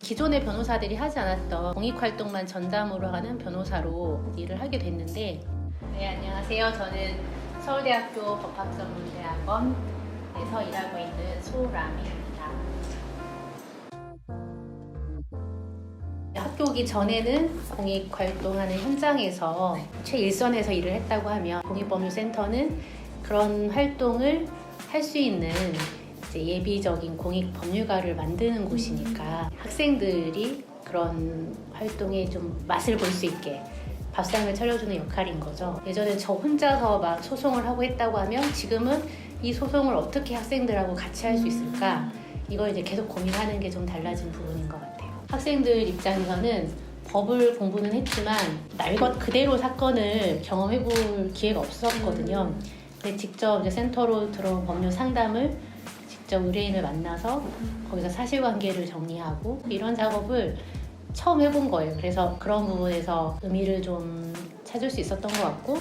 기존의 변호사들이 하지 않았던 공익활동만 전담으로 하는 변호사로 일을 하게 됐는데, 네, 안녕하세요. 저는 서울대학교 법학전문대학원에서 일하고 있는 소라미입니다. 학교 오기 전에는 공익활동하는 현장에서 최일선에서 일을 했다고 하면, 공익법률센터는 그런 활동을 할 수 있는 이제 예비적인 공익법률가를 만드는 곳이니까 학생들이 그런 활동에 좀 맛을 볼 수 있게 밥상을 차려주는 역할인 거죠. 예전에 저 혼자서 막 소송을 하고 했다고 하면, 지금은 이 소송을 어떻게 학생들하고 같이 할 수 있을까, 이걸 이제 계속 고민하는 게 좀 달라진 부분인 것 같아요. 학생들 입장에서는 법을 공부는 했지만 날 것 그대로 사건을 경험해 볼 기회가 없었거든요. 근데 직접 이제 센터로 들어온 법률 상담을 직접 의뢰인을 만나서 거기서 사실관계를 정리하고 이런 작업을 처음 해본 거예요. 그래서 그런 부분에서 의미를 좀 찾을 수 있었던 것 같고,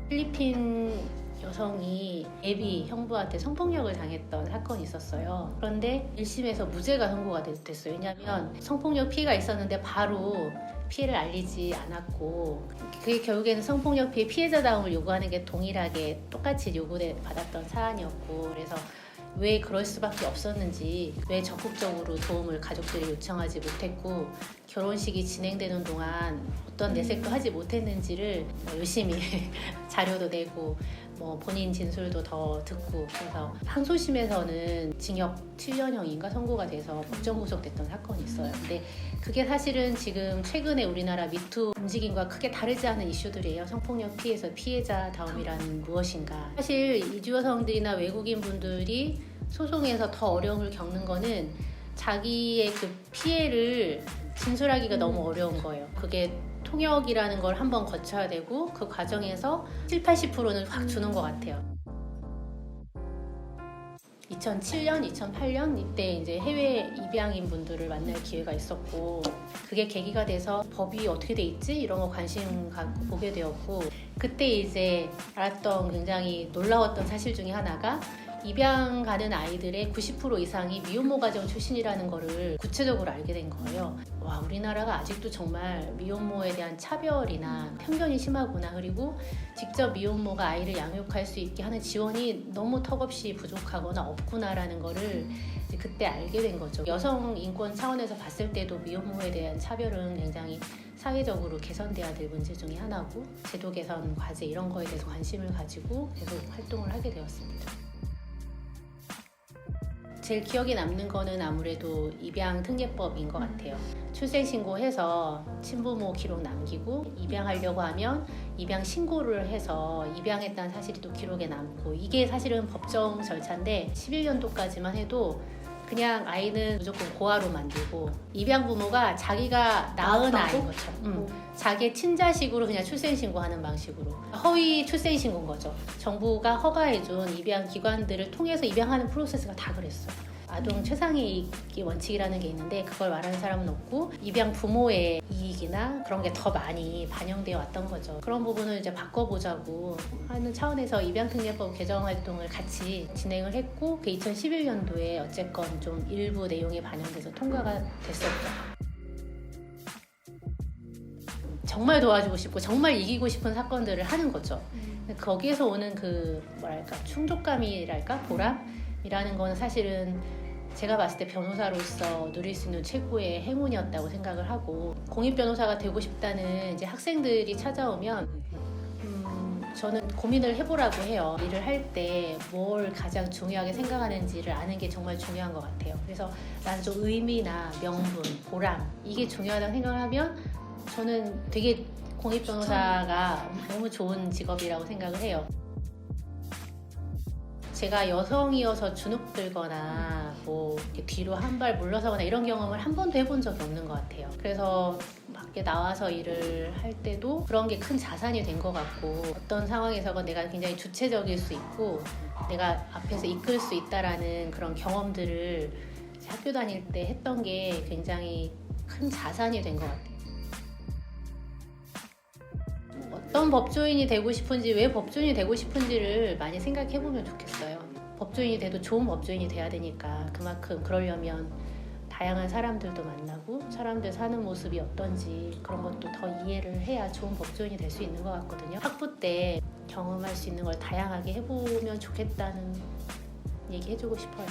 필리핀 여성이 예비 형부한테 성폭력을 당했던 사건이 있었어요. 그런데 1심에서 무죄가 선고가 됐어요. 왜냐하면 성폭력 피해가 있었는데 바로 피해를 알리지 않았고, 그게 결국에는 성폭력 피해 피해자다움을 요구하는 게 동일하게 똑같이 요구받았던 사안이었고, 그래서 왜 그럴 수밖에 없었는지, 왜 적극적으로 도움을 가족들이 요청하지 못했고, 결혼식이 진행되는 동안 어떤 내색도 하지 못했는지를 열심히 자료도 내고 본인 진술도 더 듣고, 그래서 항소심에서는 징역 7년형인가 선고가 돼서 법정 구속됐던 사건이 있어요. 근데 그게 사실은 지금 최근에 우리나라 미투 움직임과 크게 다르지 않은 이슈들이에요. 성폭력 피해에서 피해자다움이란 무엇인가. 사실 이주 여성들이나 외국인 분들이 소송에서 더 어려움을 겪는 거는 자기의 그 피해를 진술하기가 너무 어려운 거예요. 그게 통역이라는 걸 한번 거쳐야 되고, 그 과정에서 70~80%는 확 주는 것 같아요. 2007년, 2008년 이때 이제 해외 입양인 분들을 만날 기회가 있었고, 그게 계기가 돼서 법이 어떻게 돼 있지? 이런 거 관심 갖고 보게 되었고, 그때 이제 알았던 굉장히 놀라웠던 사실 중에 하나가, 입양 가는 아이들의 90% 이상이 미혼모 가정 출신이라는 거를 구체적으로 알게 된 거예요. 와, 우리나라가 아직도 정말 미혼모에 대한 차별이나 편견이 심하구나. 그리고 직접 미혼모가 아이를 양육할 수 있게 하는 지원이 너무 턱없이 부족하거나 없구나라는 거를 이제 그때 알게 된 거죠. 여성 인권 차원에서 봤을 때도 미혼모에 대한 차별은 굉장히 사회적으로 개선돼야 될 문제 중에 하나고, 제도 개선 과제 이런 거에 대해서 관심을 가지고 계속 활동을 하게 되었습니다. 제일 기억에 남는 거는 아무래도 입양특례법인 것 같아요. 출생신고해서 친부모 기록 남기고, 입양하려고 하면 입양 신고를 해서 입양했다는 사실이 또 기록에 남고, 이게 사실은 법정 절차인데 11년도까지만 해도 그냥 아이는 무조건 고아로 만들고, 입양 부모가 자기가 낳은 아이인 것처럼 자기의 친자식으로 그냥 출생신고하는 방식으로 허위 출생신고인 거죠. 정부가 허가해준 입양 기관들을 통해서 입양하는 프로세스가 다 그랬어요. 아동 최상의 이익이 원칙이라는 게 있는데 그걸 말하는 사람은 없고, 입양 부모의 이익이나 그런 게 더 많이 반영되어 왔던 거죠. 그런 부분을 이제 바꿔보자고 하는 차원에서 입양특례법 개정 활동을 같이 진행을 했고, 그 2011년도에 어쨌건 좀 일부 내용이 반영돼서 통과가 됐었죠. 정말 도와주고 싶고 정말 이기고 싶은 사건들을 하는 거죠. 거기에서 오는 그 충족감이랄까, 보람이라는 거는 사실은 제가 봤을 때 변호사로서 누릴 수 있는 최고의 행운이었다고 생각을 하고, 공익변호사가 되고 싶다는 이제 학생들이 찾아오면 저는 고민을 해보라고 해요. 일을 할 때 뭘 가장 중요하게 생각하는지를 아는 게 정말 중요한 것 같아요. 그래서 난 좀 의미나 명분, 보람, 이게 중요하다고 생각을 하면 저는 되게 공익변호사가 너무 좋은 직업이라고 생각을 해요. 제가 여성이어서 주눅 들거나 뒤로 한 발 물러서거나 이런 경험을 한 번도 해본 적이 없는 것 같아요. 그래서 밖에 나와서 일을 할 때도 그런 게 큰 자산이 된 것 같고, 어떤 상황에서건 내가 굉장히 주체적일 수 있고 내가 앞에서 이끌 수 있다라는 그런 경험들을 학교 다닐 때 했던 게 굉장히 큰 자산이 된 것 같아요. 어떤 법조인이 되고 싶은지, 왜 법조인이 되고 싶은지를 많이 생각해 보면 좋겠어요. 법조인이 돼도 좋은 법조인이 돼야 되니까, 그만큼 그러려면 다양한 사람들도 만나고 사람들 사는 모습이 어떤지 그런 것도 더 이해를 해야 좋은 법조인이 될 수 있는 것 같거든요. 학부 때 경험할 수 있는 걸 다양하게 해보면 좋겠다는 얘기 해주고 싶어요.